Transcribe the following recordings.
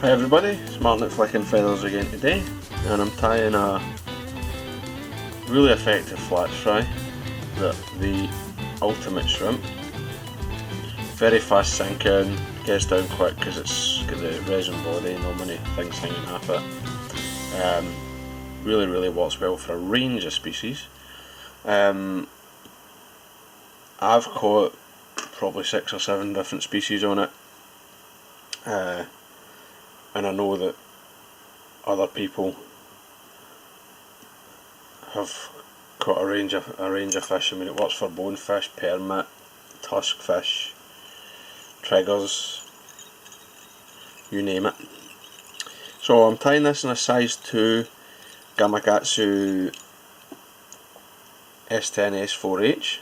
Hi everybody, it's Martin at Flicking Feathers again today, and I'm tying a really effective flat fry, the ultimate shrimp. Very fast sinking, gets down quick because it's got the resin body, not many things hanging off it. Really works well for a range of species. I've caught probably 6 or 7 different species on it. And I know that other people have caught a range of fish. I mean, it works for bonefish, permit, tusk fish, triggers, you name it. So I'm tying this in a size 2 Gamakatsu SL12,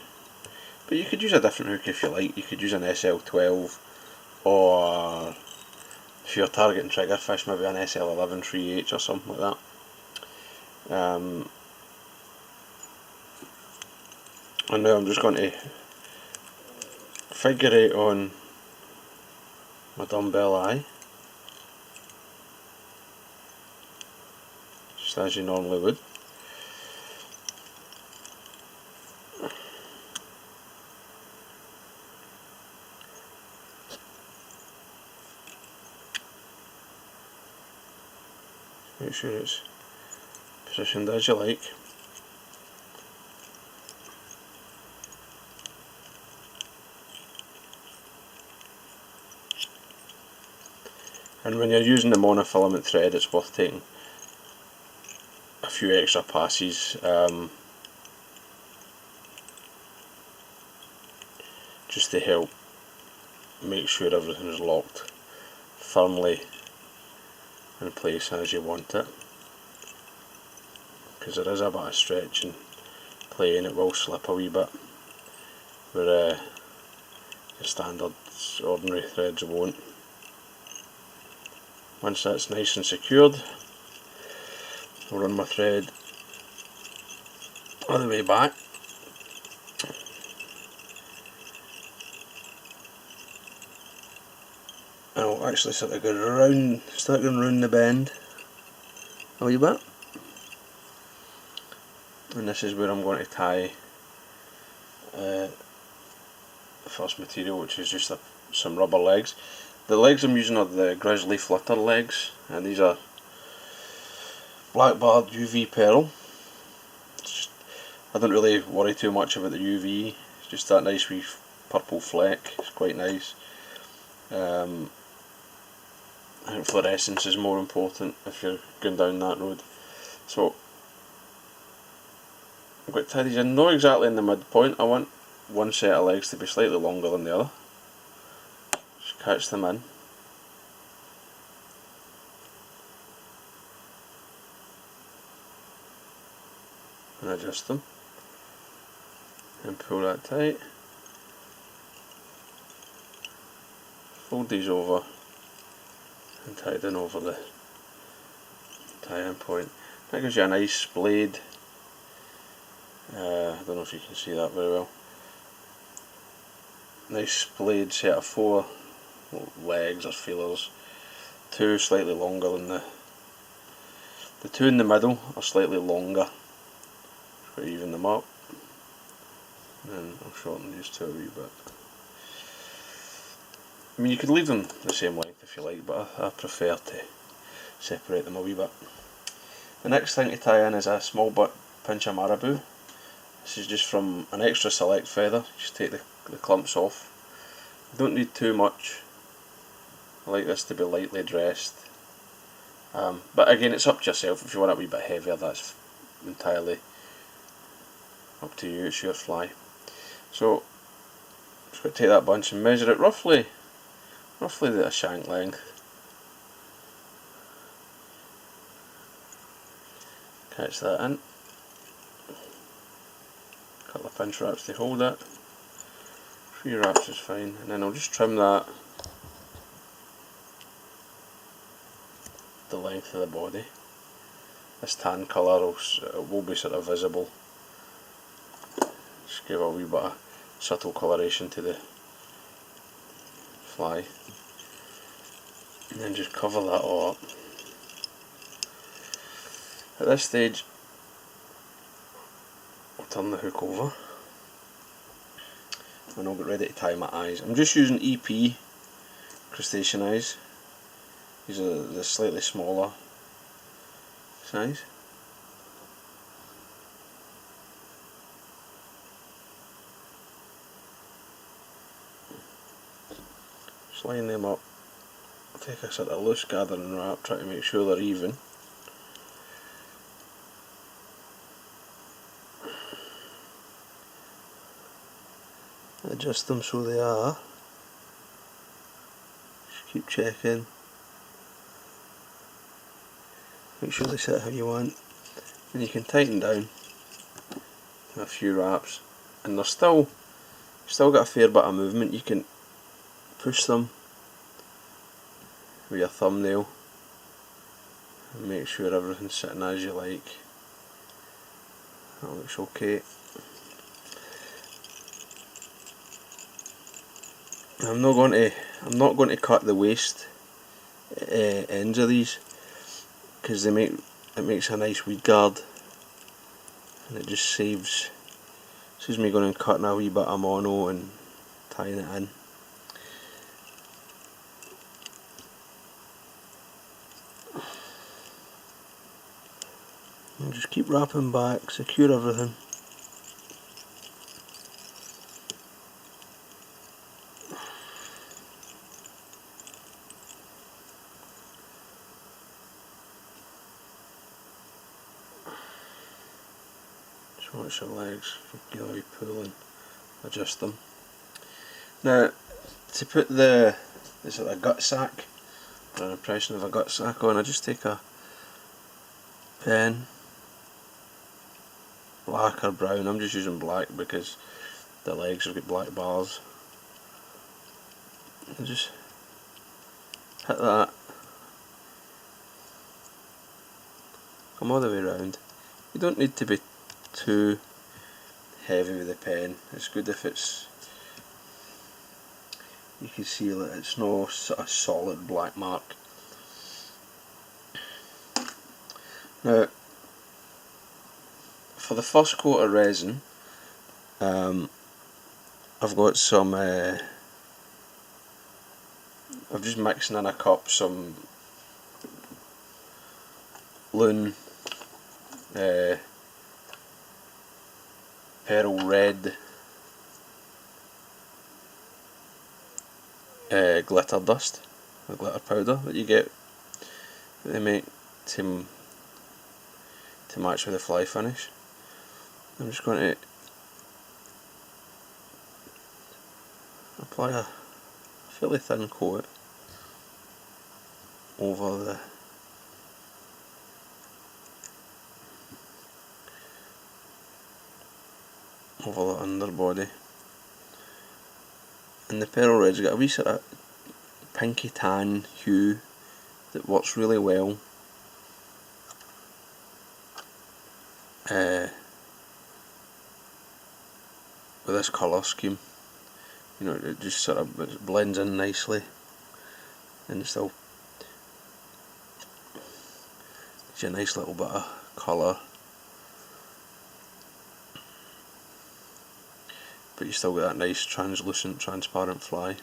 but you could use a different hook if you like. You could use an SL12, or if you're targeting trigger fish, maybe an SL11 3H or something like that. And now I'm just going to figure eight on my dumbbell eye, just as you normally would. Make sure it's positioned as you like. And when you're using the monofilament thread, it's worth taking a few extra passes, just to help make sure everything is locked firmly in place as you want it, because there is a bit of stretch and play and it will slip a wee bit, where your standard ordinary threads won't. Once that's nice and secured, I'll run my thread all the way back, and I'll actually start going round the bend a wee bit, and this is where I'm going to tie the first material, which is just some rubber legs. The legs I'm using are the Grizzly Flitter legs, and these are black-barred UV pearl. I don't really worry too much about the UV, it's just that nice wee purple fleck, it's quite nice. I think fluorescence is more important if you're going down that road. So I'm going to tie these in, not exactly in the midpoint. I want one set of legs to be slightly longer than the other. Just catch them in. And adjust them. And pull that tight. Fold these over and tie it in over the tie-in point. That gives you a nice splayed, I don't know if you can see that very well, nice splayed set of 4 legs or feelers. 2 slightly longer than the 2 in the middle are slightly longer. Just even them up, and then I'll shorten these 2 a wee bit. I mean, you could leave them the same length if you like, but I prefer to separate them a wee bit. The next thing to tie in is a small pinch of marabou. This is just from an extra select feather. Just take the clumps off. You don't need too much. I like this to be lightly dressed. But again, it's up to yourself. If you want it a wee bit heavier, that's entirely up to you, it's your fly. So, just going to take that bunch and measure it roughly the shank length. Catch that in. A couple of pinch wraps to hold it. 3 wraps is fine, and then I'll just trim that the length of the body. This tan colour will be sort of visible. Just give a wee bit of subtle coloration to the fly. and then just cover that all up. At this stage I'll turn the hook over and I'll get ready to tie my eyes. I'm just using EP crustacean eyes. These are the slightly smaller size. Just line them up. I'll take a sort of loose gathering wrap, try to make sure they're even. Adjust them so they are. Just keep checking. Make sure they sit how you want. And you can tighten down a few wraps, and they're still got a fair bit of movement. You can push them with your thumbnail and make sure everything's sitting as you like. That looks okay. I'm not going to cut the waist ends of these, because it makes a nice weed guard, and it just saves me going and cutting a wee bit of mono and tying it in. And just keep wrapping back, secure everything. Just watch your legs, you know, you pull and adjust them. Now, to put the sort of gut sack, or an impression of a gut sack on, I just take a pen, black or brown. I'm just using black because the legs have got black bars. And just hit that, come all the way around. You don't need to be too heavy with the pen. It's good if you can see that it's no sort of solid black mark. Now, for the first coat of resin, I've got some, I'm just mixing in a cup some Loon pearl red glitter dust, the glitter powder that you get, that they make to match with the fly finish. I'm just going to apply a fairly thin coat over the underbody. And the pearl red's got a wee sort of pinky tan hue that works really well with this colour scheme. You know, it just sort of blends in nicely, and it still gives you a nice little bit of colour, but you still get that nice translucent, transparent fly.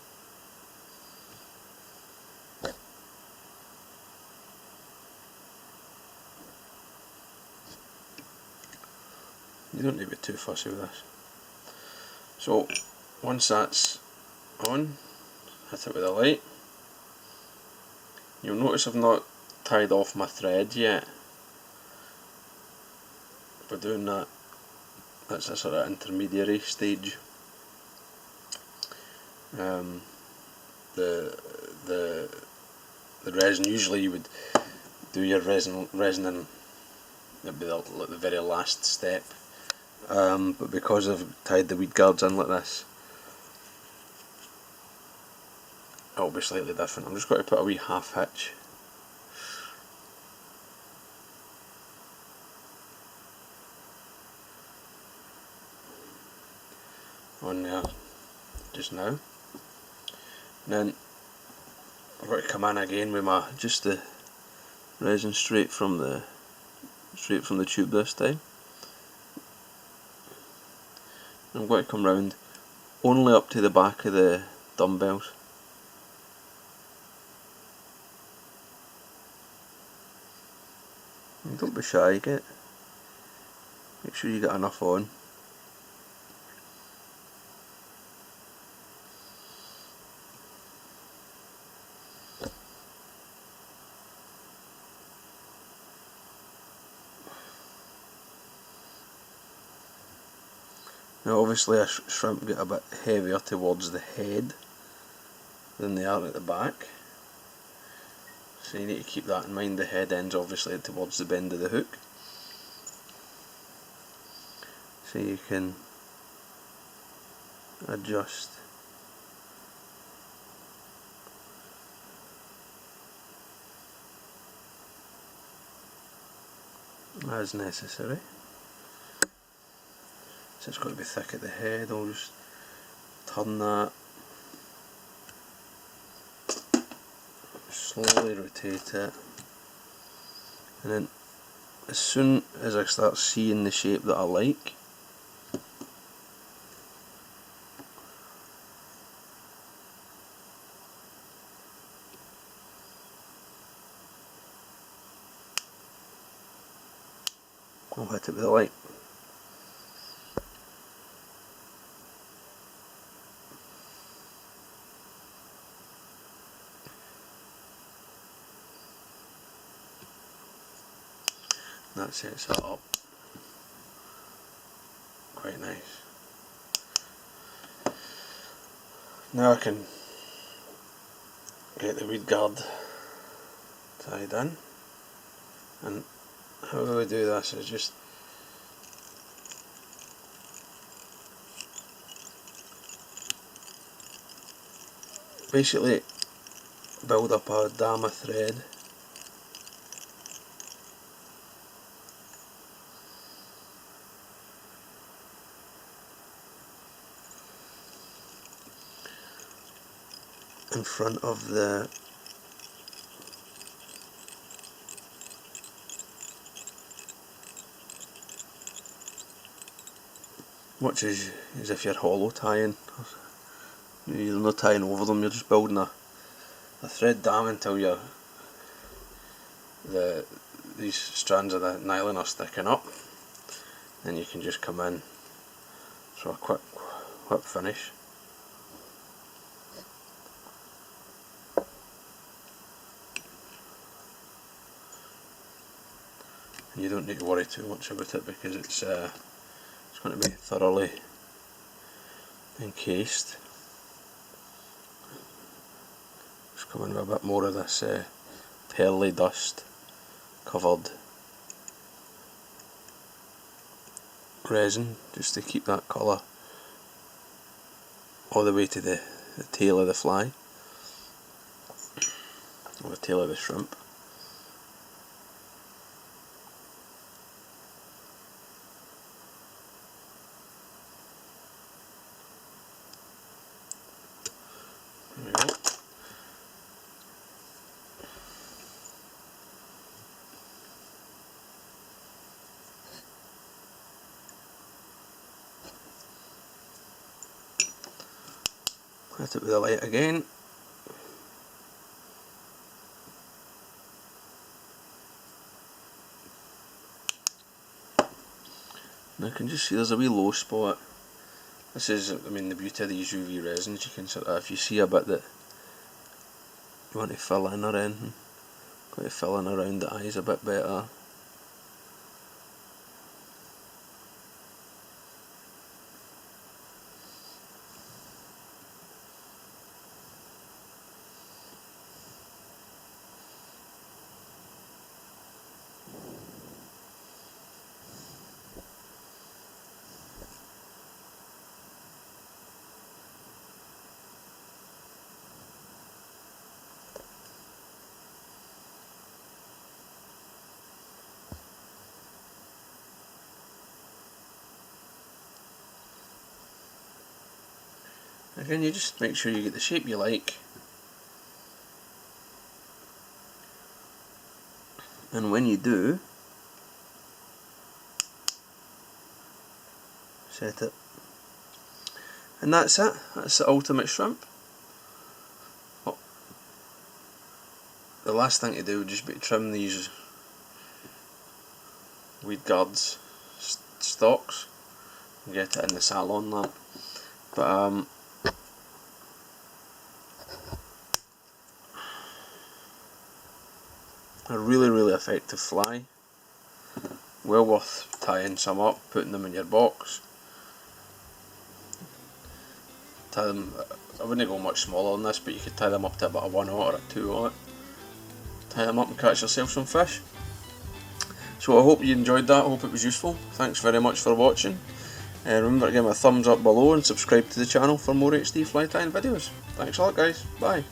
You don't need to be too fussy with this. So once that's on, hit it with a light. You'll notice I've not tied off my thread yet. By doing that, that's a sort of intermediary stage. The resin, usually you would do your resin in, it'd be the very last step. But because I've tied the weed guards in like this, it'll be slightly different. I'm just going to put a wee half hitch on there just now, and then I'm going to come in again with my just the resin straight from the tube this time. I'm going to come round only up to the back of the dumbbells. And don't be shy, make sure you get enough on. Now obviously a shrimp get a bit heavier towards the head than they are at the back, so you need to keep that in mind. The head ends obviously towards the bend of the hook, so you can adjust as necessary. So it's got to be thick at the head. I'll just turn that, slowly rotate it, and then as soon as I start seeing the shape that I like, I'll hit it with the light. That sets that up quite nice. Now I can get the weed guard tied in, and how we do this is just basically build up a dama thread in front of the much as if you're hollow tying. You're not tying over them, you're just building a thread dam until these strands of the nylon are sticking up. Then you can just come in for a quick whip finish. And you don't need to worry too much about it because it's going to be thoroughly encased. Just come in with a bit more of this pearly dust covered resin, just to keep that colour all the way to the tail of the fly, or the tail of the shrimp. There we go. Hit it with the light again. And I can just see there's a wee low spot. This is, I mean, the beauty of these UV resins. You can sort of, if you see a bit that you want to fill in or anything, got to fill in around the eyes a bit better. Again, you just make sure you get the shape you like, And when you do, set it. And that's it. That's the ultimate shrimp. Oh. The last thing to do would just be to trim these weed guards stalks and get it in the salon lamp. But a really effective fly. Well worth tying some up, putting them in your box. Tie them, I wouldn't go much smaller than this, but you could tie them up to about a 1/0 or a 2/0. Tie them up and catch yourself some fish. So I hope you enjoyed that, I hope it was useful. Thanks very much for watching. Remember to give me a thumbs up below and subscribe to the channel for more HD fly tying videos. Thanks a lot guys, bye.